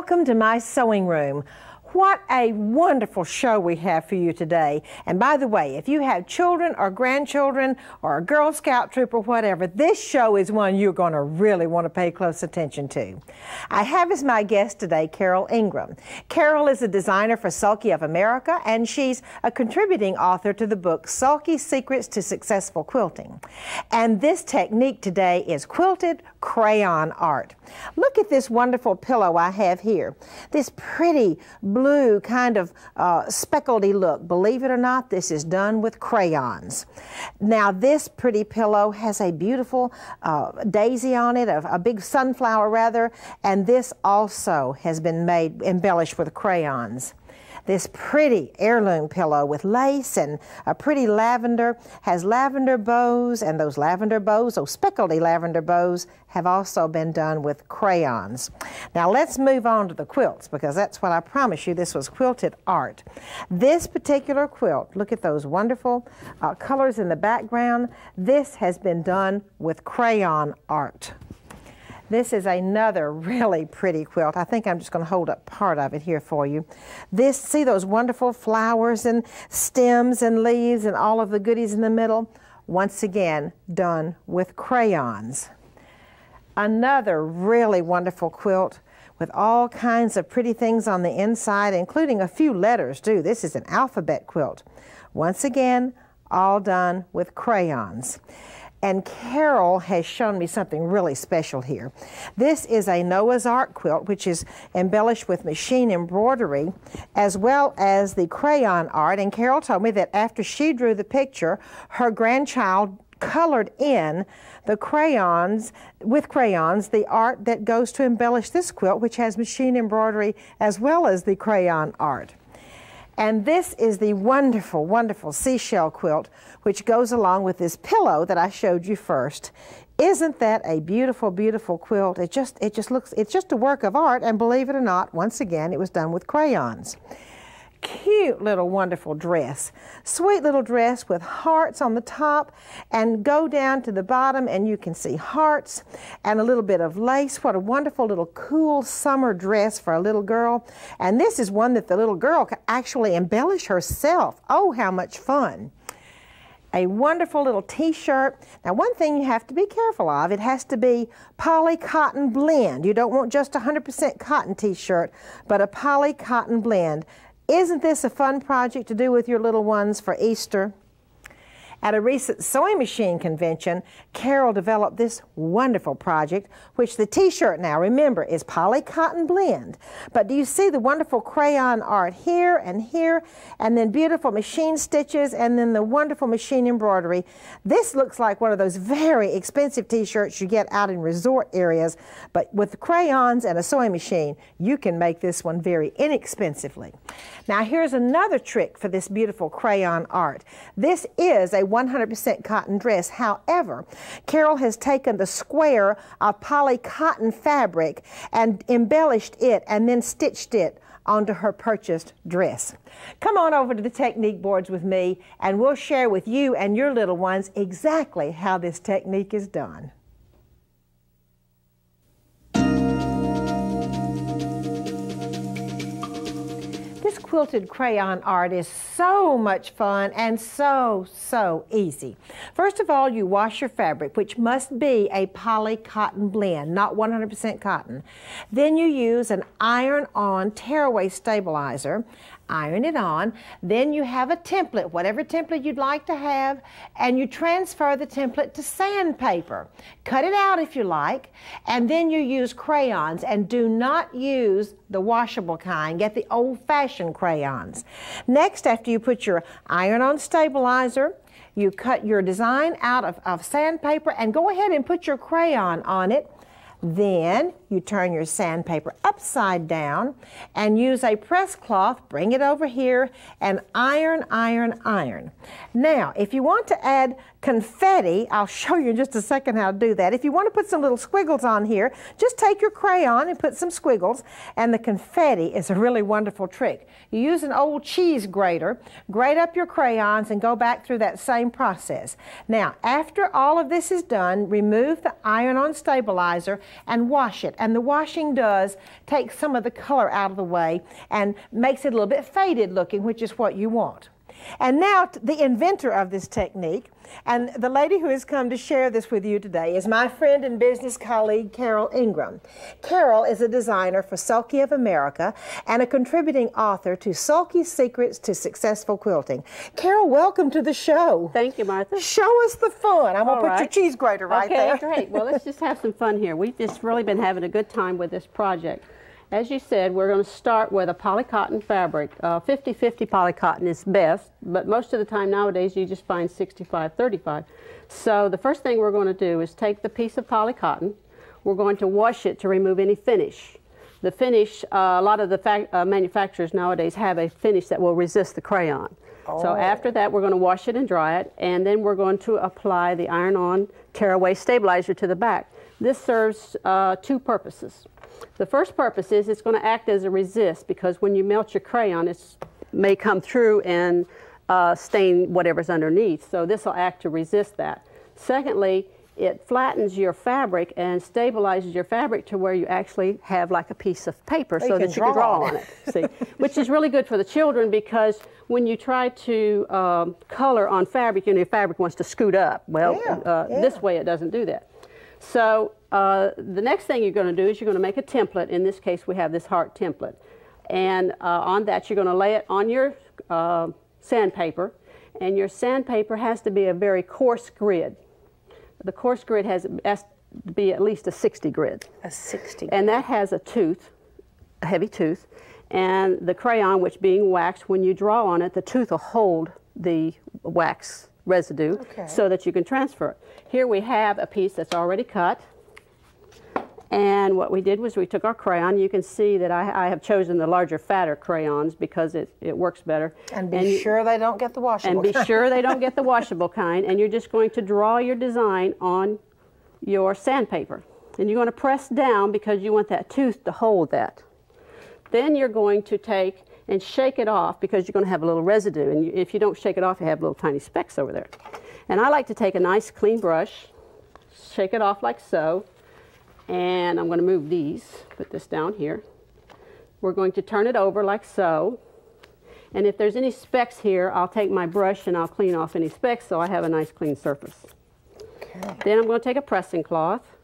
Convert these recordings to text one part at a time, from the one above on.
Welcome to my sewing room. What a wonderful show we have for you today. And by the way, if you have children or grandchildren or a Girl Scout troop or whatever, this show is one you're going to really want to pay close attention to. I have as my guest today Carol Ingram. Carol is a designer for Sulky of America, and she's a contributing author to the book Sulky Secrets to Successful Quilting. And this technique today is quilted crayon art. Look at this wonderful pillow I have here. This pretty blue kind of speckledy look. Believe it or not, this is done with crayons. Now this pretty pillow has a beautiful daisy on it, a big sunflower rather, and this also has been embellished with crayons. This pretty heirloom pillow with lace and a pretty lavender has lavender bows, and those lavender bows, those speckledy lavender bows, have also been done with crayons. Now let's move on to the quilts, because that's what I promised you. This was quilted art. This particular quilt, look at those wonderful colors in the background. This has been done with crayon art. This is another really pretty quilt. I think I'm just going to hold up part of it here for you. See those wonderful flowers and stems and leaves and all of the goodies in the middle? Once again, done with crayons. Another really wonderful quilt with all kinds of pretty things on the inside, including a few letters too. This is an alphabet quilt. Once again, all done with crayons. And Carol has shown me something really special here. This is a Noah's Ark quilt, which is embellished with machine embroidery, as well as the crayon art. And Carol told me that after she drew the picture, her grandchild colored in the crayons, the art that goes to embellish this quilt, which has machine embroidery as well as the crayon art. And this is the wonderful, wonderful seashell quilt, which goes along with this pillow that I showed you first. Isn't that a beautiful, beautiful quilt? It's just a work of art, and believe it or not, once again, it was done with crayons. Cute little wonderful dress. Sweet little dress with hearts on the top, and go down to the bottom and you can see hearts and a little bit of lace. What a wonderful little cool summer dress for a little girl. And this is one that the little girl can actually embellish herself. Oh, how much fun. A wonderful little t-shirt. Now one thing you have to be careful of, it has to be poly cotton blend. You don't want just 100% cotton t-shirt, but a poly cotton blend. Isn't this a fun project to do with your little ones for Easter? At a recent sewing machine convention, Carol developed this wonderful project, which the t-shirt now, remember, is poly cotton blend. But do you see the wonderful crayon art here, and then beautiful machine stitches, and then the wonderful machine embroidery? This looks like one of those very expensive t-shirts you get out in resort areas, but with crayons and a sewing machine, you can make this one very inexpensively. Now here's another trick for this beautiful crayon art. This is a 100% cotton dress. However, Carol has taken the square of poly cotton fabric and embellished it and then stitched it onto her purchased dress. Come on over to the technique boards with me, and we'll share with you and your little ones exactly how this technique is done. This quilted crayon art is so much fun and so easy. First of all, you wash your fabric, which must be a poly cotton blend, not 100% cotton. Then you use an iron-on tearaway stabilizer. Iron it on. Then you have a template, whatever template you'd like to have, and you transfer the template to sandpaper. Cut it out if you like, and then you use crayons, and do not use the washable kind. Get the old-fashioned crayons. Next, after you put your iron-on stabilizer, you cut your design out of sandpaper and go ahead and put your crayon on it. Then you turn your sandpaper upside down and use a press cloth, bring it over here, and iron, iron, iron. Now, if you want to add confetti, I'll show you in just a second how to do that. If you want to put some little squiggles on here, just take your crayon and put some squiggles, and the confetti is a really wonderful trick. You use an old cheese grater, grate up your crayons, and go back through that same process. Now, after all of this is done, remove the iron-on stabilizer and wash it and the washing does take some of the color out of the way and makes it a little bit faded looking, which is what you want. And now the inventor of this technique, and the lady who has come to share this with you today, is my friend and business colleague, Carol Ingram. Carol is a designer for Sulky of America and a contributing author to Sulky's Secrets to Successful Quilting. Carol, welcome to the show. Thank you, Martha. Show us the fun. I'm going to put your cheese grater right there. Okay, great. Well, let's just have some fun here. We've just really been having a good time with this project. As you said, we're going to start with a polycotton fabric. 50-50 polycotton is best, but most of the time nowadays you just find 65-35. So the first thing we're going to do is take the piece of polycotton. We're going to wash it to remove any finish. The finish, a lot of the manufacturers nowadays have a finish that will resist the crayon. Oh. So after that, we're going to wash it and dry it, and then we're going to apply the iron-on tearaway stabilizer to the back. This serves two purposes. The first purpose is it's going to act as a resist, because when you melt your crayon, it may come through and stain whatever's underneath. So this will act to resist that. Secondly, it flattens your fabric and stabilizes your fabric to where you actually have like a piece of paper so that you can draw on it. See, which is really good for the children, because when you try to color on fabric, you know, your fabric wants to scoot up. Well, this way it doesn't do that. So the next thing you're going to do is you're going to make a template. In this case, we have this heart template. And on that, you're going to lay it on your sandpaper. And your sandpaper has to be a very coarse grid. The coarse grid has to be at least a 60 grid. A 60 grid. And that has a tooth, a heavy tooth. And the crayon, which being waxed, when you draw on it, the tooth will hold the wax residue so that you can transfer it. Here we have a piece that's already cut, and what we did was we took our crayon. You can see that I have chosen the larger, fatter crayons because it works better. And be sure they don't get the washable kind. And be sure they don't get the washable kind, and you're just going to draw your design on your sandpaper. And you're going to press down because you want that tooth to hold that. Then you're going to take and shake it off, because you're going to have a little residue, and if you don't shake it off, you have little tiny specks over there. And I like to take a nice clean brush, shake it off like so, and I'm going to move these, put this down here. We're going to turn it over like so, and if there's any specks here, I'll take my brush and I'll clean off any specks so I have a nice clean surface. Okay. Then I'm going to take a pressing cloth,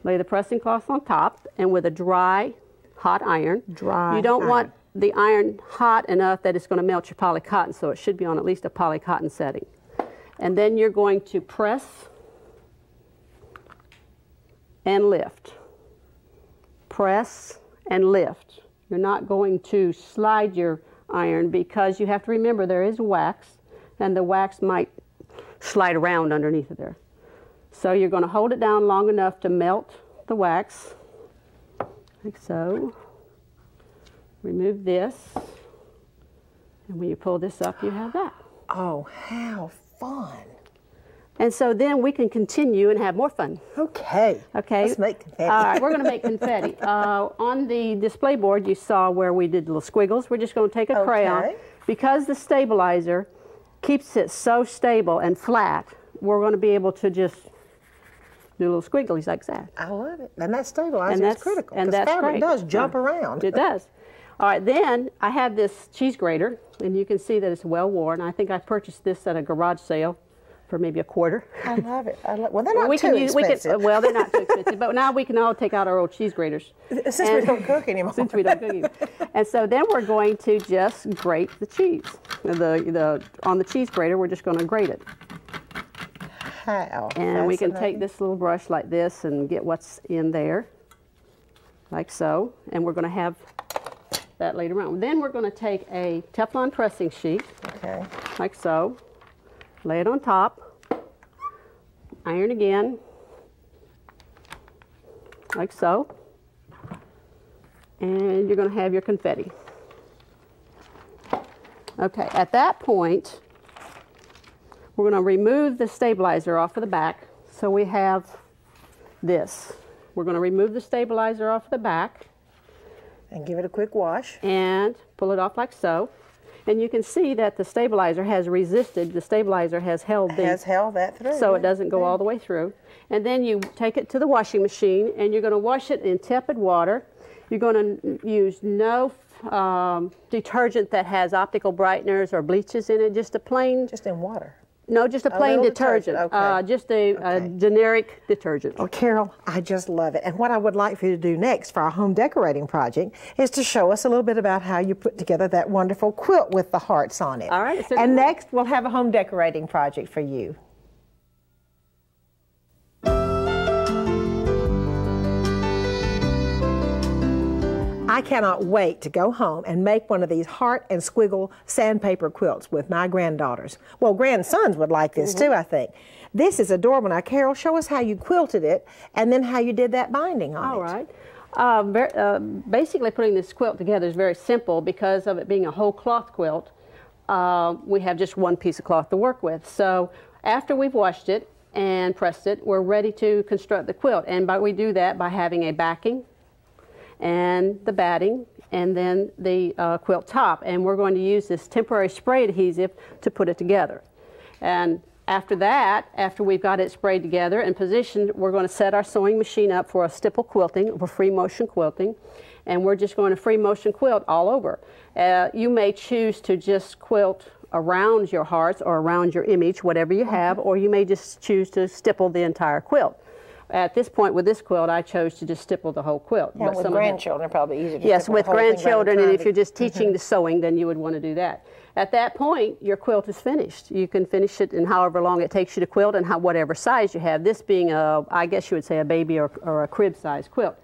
lay the pressing cloth on top, and with a dry, hot iron. You don't want the iron hot enough that it's going to melt your polycotton, so it should be on at least a polycotton setting. And then you're going to press and lift. Press and lift. You're not going to slide your iron, because you have to remember there is wax, and the wax might slide around underneath of there. So you're going to hold it down long enough to melt the wax, like so. Remove this, and when you pull this up, you have that. Oh, how fun. And so then we can continue and have more fun. Okay. Okay. Let's make confetti. All right, we're going to make confetti. On the display board, you saw where we did little squiggles. We're just going to take a crayon. Because the stabilizer keeps it so stable and flat, we're going to be able to just do little squigglies like that. I love it. And that stabilizer is critical. And that's fabric does jump around. It does. All right, then I have this cheese grater, and you can see that it's well worn. I think I purchased this at a garage sale for maybe $1. I love it. Well, they're not too expensive. Well, they're not too expensive, but now we can all take out our old cheese graters. Since we don't cook anymore. Since we don't cook anymore. And so then we're going to just grate the cheese. On the cheese grater, we're just going to grate it. How? And we can take this little brush like this and get what's in there, like so. And we're going to have that later on. Then we're going to take a Teflon pressing sheet, like so, lay it on top, iron again, like so, and you're going to have your confetti. Okay, at that point, we're going to remove the stabilizer off of the back, so we have this. We're going to remove the stabilizer off the back, and give it a quick wash. And pull it off like so. And you can see that the stabilizer has resisted, the stabilizer has held that through. So it doesn't go all the way through. And then you take it to the washing machine and you're going to wash it in tepid water. You're going to use no detergent that has optical brighteners or bleaches in it, just a plain... Just in water? No, just a plain detergent. Okay. Just a generic detergent. Oh, Carol, I just love it. And what I would like for you to do next for our home decorating project is to show us a little bit about how you put together that wonderful quilt with the hearts on it. All right. And next, we'll have a home decorating project for you. I cannot wait to go home and make one of these heart and squiggle sandpaper quilts with my granddaughters. Well, grandsons would like this too, I think. This is adorable. Now, Carol, show us how you quilted it and then how you did that binding on it. All right. Basically, putting this quilt together is very simple because of it being a whole cloth quilt. We have just one piece of cloth to work with. So after we've washed it and pressed it, we're ready to construct the quilt. And we do that by having a backing and the batting, and then the quilt top. And we're going to use this temporary spray adhesive to put it together. And after that, after we've got it sprayed together and positioned, we're going to set our sewing machine up for a stipple quilting, for free motion quilting. And we're just going to free motion quilt all over. You may choose to just quilt around your hearts or around your image, whatever you have, or you may just choose to stipple the entire quilt. At this point with this quilt, I chose to just stipple the whole quilt. Yeah, with grandchildren, probably easier to yes, stipple with the whole thing grandchildren, and if you're just teaching the sewing, then you would want to do that. At that point, your quilt is finished. You can finish it in however long it takes you to quilt and whatever size you have. This being I guess you would say a baby or a crib size quilt.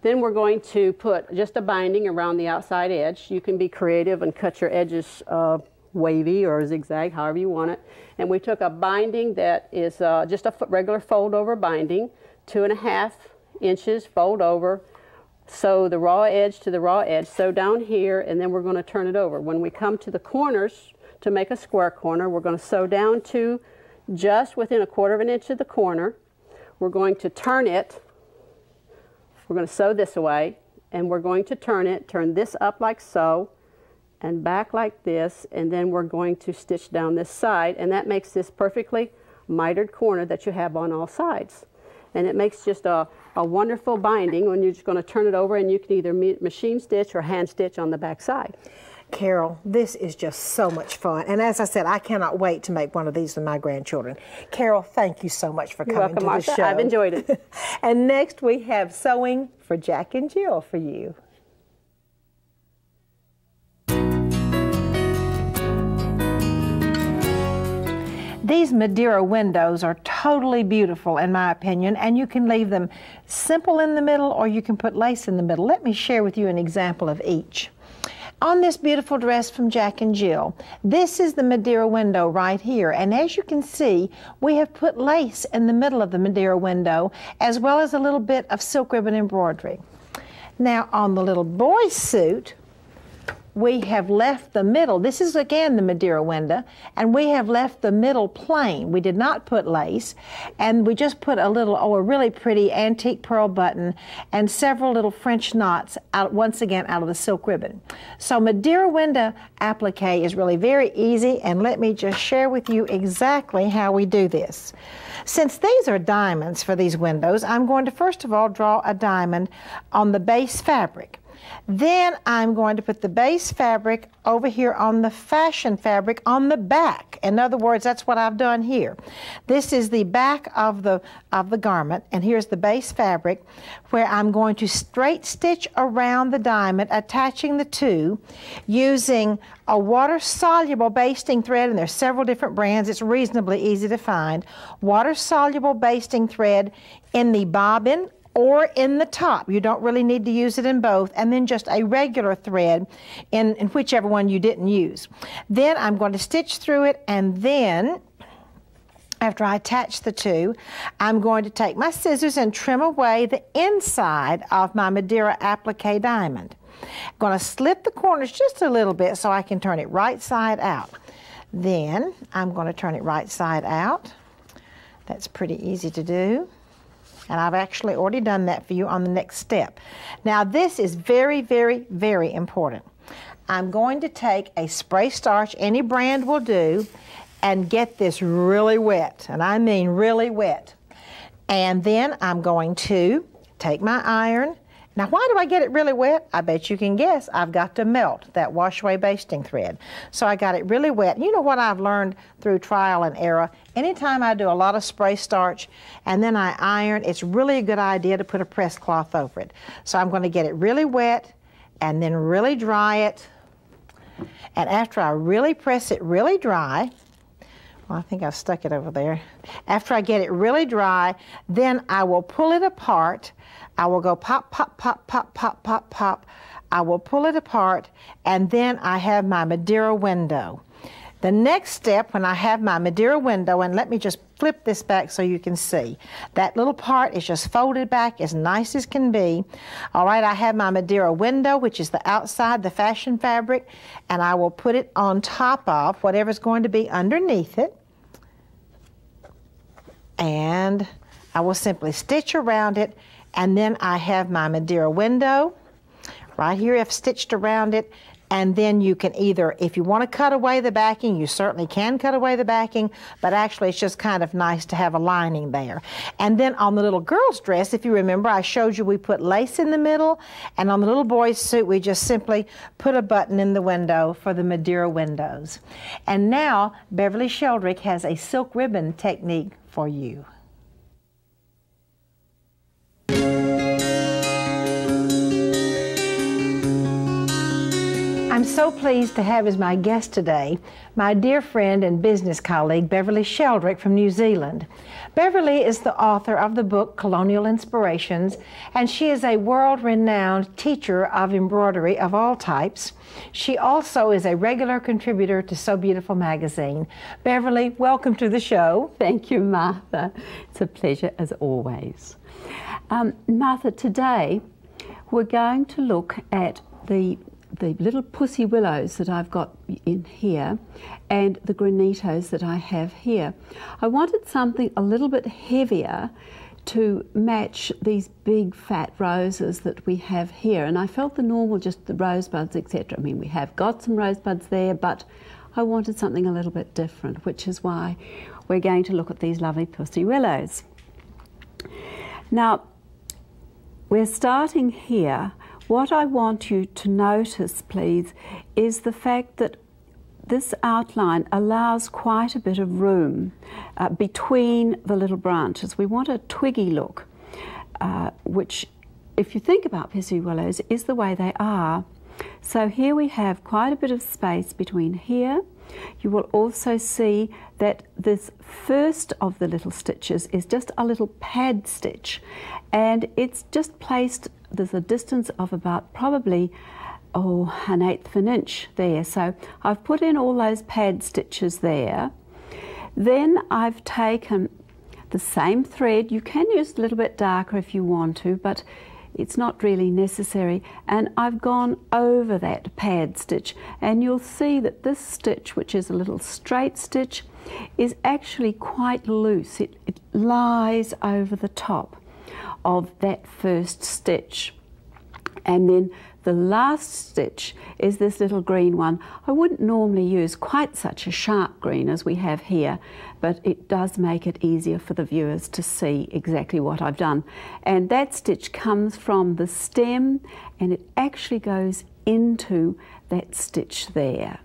Then we're going to put just a binding around the outside edge. You can be creative and cut your edges wavy or zigzag, however you want it. And we took a binding that is just a regular fold over binding, 2.5 inches, fold over, sew the raw edge to the raw edge, sew down here, and then we're going to turn it over. When we come to the corners to make a square corner, we're going to sew down to just within 1/4 inch of the corner. We're going to turn it. We're going to sew this away, and we're going to turn this up like so, and back like this, and then we're going to stitch down this side, and that makes this perfectly mitered corner that you have on all sides. And it makes just a wonderful binding when you're just going to turn it over, and you can either machine stitch or hand stitch on the back side. Carol, this is just so much fun. And as I said, I cannot wait to make one of these with my grandchildren. Carol, thank you so much for coming to the show. I've enjoyed it. And next we have Sewing for Jack and Jill for you. These Madeira windows are totally beautiful in my opinion, and you can leave them simple in the middle or you can put lace in the middle. Let me share with you an example of each. On this beautiful dress from Jack and Jill, this is the Madeira window right here, and as you can see, we have put lace in the middle of the Madeira window as well as a little bit of silk ribbon embroidery. Now on the little boy's suit, we have left the middle, this is again the Madeira window, and we have left the middle plain. We did not put lace, and we just put a little, a really pretty antique pearl button and several little French knots, once again out of the silk ribbon. So Madeira window applique is really very easy, and let me just share with you exactly how we do this. Since these are diamonds for these windows, I'm going to first of all draw a diamond on the base fabric. Then I'm going to put the base fabric over here on the fashion fabric on the back. In other words, that's what I've done here. This is the back of the garment, and here's the base fabric where I'm going to straight stitch around the diamond, attaching the two using a water-soluble basting thread, and there's several different brands. It's reasonably easy to find. Water-soluble basting thread in the bobbin or in the top. You don't really need to use it in both, and then just a regular thread in whichever one you didn't use. Then I'm going to stitch through it, and then after I attach the two, I'm going to take my scissors and trim away the inside of my Madeira applique diamond. I'm going to slip the corners just a little bit so I can turn it right side out. Then I'm going to turn it right side out. That's pretty easy to do. And I've actually already done that for you on the next step. Now this is very, very, very important. I'm going to take a spray starch, any brand will do, and get this really wet, and I mean really wet. And then I'm going to take my iron. Now, why do I get it really wet? I bet you can guess. I've got to melt that wash-away basting thread. So I got it really wet. You know what I've learned through trial and error? Anytime I do a lot of spray starch and then I iron, it's really a good idea to put a press cloth over it. So I'm going to get it really wet and then really dry it. And after I really press it really dry, well, I think I've stuck it over there. After I get it really dry, then I will pull it apart. I will go pop, pop, pop, pop, pop, pop, pop. I will pull it apart, and then I have my Madeira window. The next step, when I have my Madeira window, and let me just flip this back so you can see. That little part is just folded back as nice as can be. All right, I have my Madeira window, which is the outside, the fashion fabric, and I will put it on top of whatever's going to be underneath it. And I will simply stitch around it, and then I have my Madeira window. Right here I've stitched around it, and then you can either, if you want to cut away the backing, you certainly can cut away the backing, but actually it's just kind of nice to have a lining there. And then on the little girl's dress, if you remember, I showed you we put lace in the middle, and on the little boy's suit we just simply put a button in the window for the Madeira windows. And now Beverley Sheldrick has a silk ribbon technique for you. I'm so pleased to have as my guest today my dear friend and business colleague, Beverley Sheldrick from New Zealand. Beverley is the author of the book Colonial Inspirations, and she is a world-renowned teacher of embroidery of all types. She also is a regular contributor to So Beautiful magazine. Beverley, welcome to the show. Thank you, Martha. It's a pleasure as always. Martha, today we're going to look at the little pussy willows that I've got in here and the granitos that I have here. I wanted something a little bit heavier to match these big fat roses that we have here, and I felt the normal, just the rosebuds, etc. I mean, we have got some rosebuds there, but I wanted something a little bit different, which is why we're going to look at these lovely pussy willows. Now, we're starting here. What I want you to notice, please, is the fact that this outline allows quite a bit of room between the little branches. We want a twiggy look, which, if you think about pussy willows, is the way they are. So here we have quite a bit of space between here. You will also see that this first of the little stitches is just a little pad stitch, and it's just placed, there's a distance of about probably an 1/8 of an inch there. So I've put in all those pad stitches there. Then I've taken the same thread. You can use a little bit darker if you want to, but it's not really necessary, and I've gone over that pad stitch, and you'll see that this stitch, which is a little straight stitch, is actually quite loose. It lies over the top of that first stitch. And then the last stitch is this little green one. I wouldn't normally use quite such a sharp green as we have here, but it does make it easier for the viewers to see exactly what I've done. And that stitch comes from the stem, and it actually goes into that stitch there.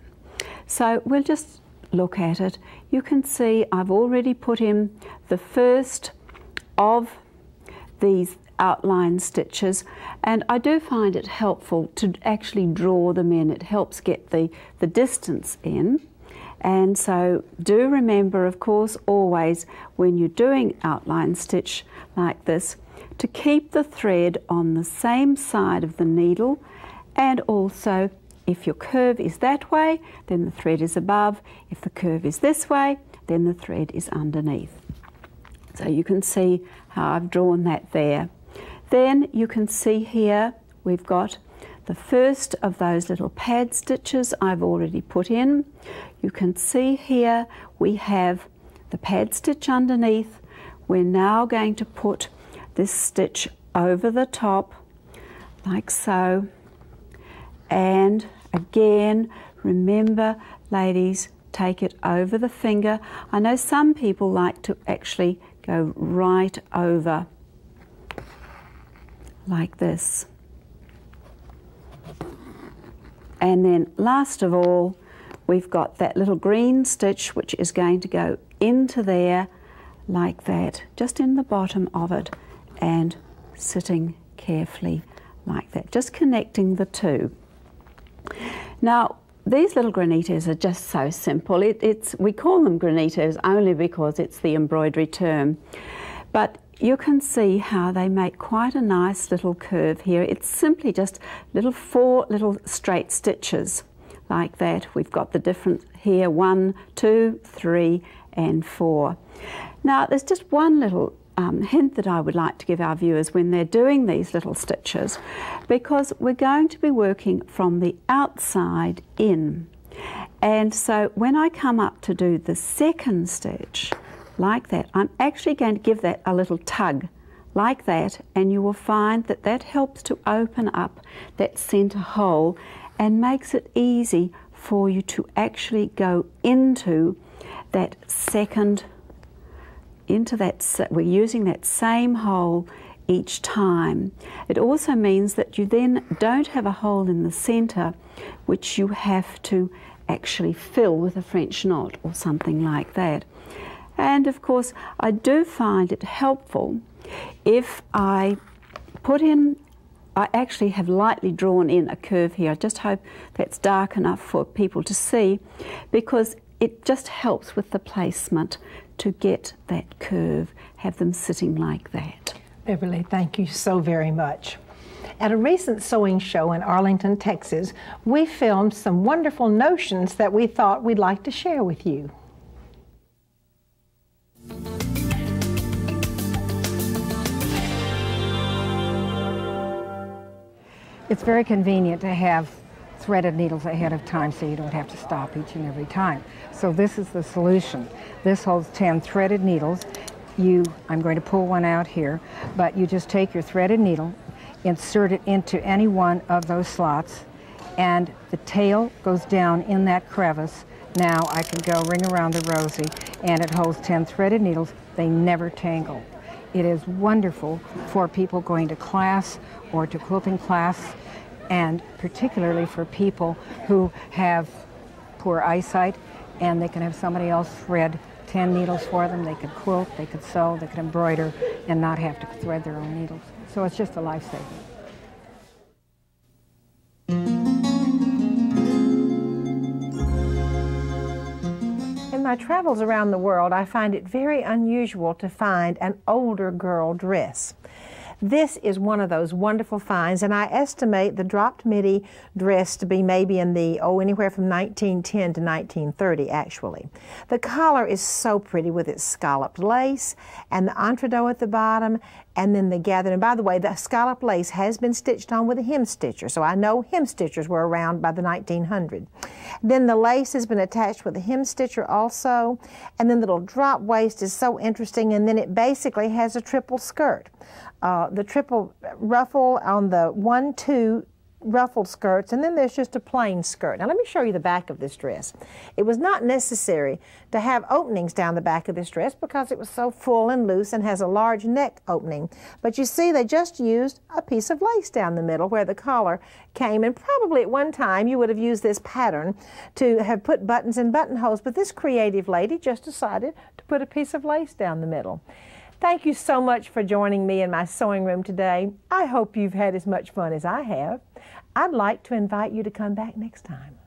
So we'll just look at it. You can see I've already put in the first of these outline stitches, and I do find it helpful to actually draw them in. It helps get the distance in. And so do remember, of course, always when you're doing outline stitch like this, to keep the thread on the same side of the needle, and also if your curve is that way, then the thread is above. If the curve is this way, then the thread is underneath. So you can see how I've drawn that there. Then you can see here we've got the first of those little pad stitches I've already put in. You can see here we have the pad stitch underneath. We're now going to put this stitch over the top like so, and Again, remember, ladies, take it over the finger. I know some people like to actually go right over like this. And then last of all, we've got that little green stitch which is going to go into there like that, just in the bottom of it, and sitting carefully like that, just connecting the two. Now, these little granitos are just so simple. We call them granitos only because it's the embroidery term. But you can see how they make quite a nice little curve here. It's simply just 4 little straight stitches like that. We've got the different here, 1, 2, 3, and 4. Now, there's just one little hint that I would like to give our viewers when they're doing these little stitches, because we're going to be working from the outside in. And so when I come up to do the second stitch like that, I'm actually going to give that a little tug like that, and you will find that that helps to open up that center hole and makes it easy for you to actually go into that second, we're using that same hole each time. It also means that you then don't have a hole in the center which you have to actually fill with a French knot or something like that. And of course, I do find it helpful if I actually have lightly drawn in a curve here. I just hope that's dark enough for people to see, because it just helps with the placement to get that curve, have them sitting like that. Beverly, thank you so very much. At a recent sewing show in Arlington, Texas, we filmed some wonderful notions that we thought we'd like to share with you. It's very convenient to have threaded needles ahead of time so you don't have to stop each and every time. So this is the solution. This holds 10 threaded needles. I'm going to pull one out here, but you just take your threaded needle, insert it into any one of those slots, and the tail goes down in that crevice. Now I can go ring around the rosy, and it holds 10 threaded needles. They never tangle. It is wonderful for people going to class or to quilting class, and particularly for people who have poor eyesight, and they can have somebody else thread 10 needles for them. They could quilt, they could sew, they could embroider, and not have to thread their own needles. So it's just a lifesaver. In my travels around the world, I find it very unusual to find an older girl dress. This is one of those wonderful finds, and I estimate the dropped midi dress to be maybe in the, anywhere from 1910 to 1930, actually. The collar is so pretty with its scalloped lace and the entredeaux at the bottom, and then the gathered. And by the way, the scalloped lace has been stitched on with a hem stitcher, so I know hem stitchers were around by the 1900s. Then the lace has been attached with a hem stitcher also, and then the little drop waist is so interesting, and then it basically has a triple skirt. The triple ruffle on the 1-2 ruffled skirts, and then there's just a plain skirt. Now let me show you the back of this dress. It was not necessary to have openings down the back of this dress because it was so full and loose and has a large neck opening. But you see, they just used a piece of lace down the middle where the collar came, and probably at one time you would have used this pattern to have put buttons and buttonholes, but this creative lady just decided to put a piece of lace down the middle. Thank you so much for joining me in my sewing room today. I hope you've had as much fun as I have. I'd like to invite you to come back next time.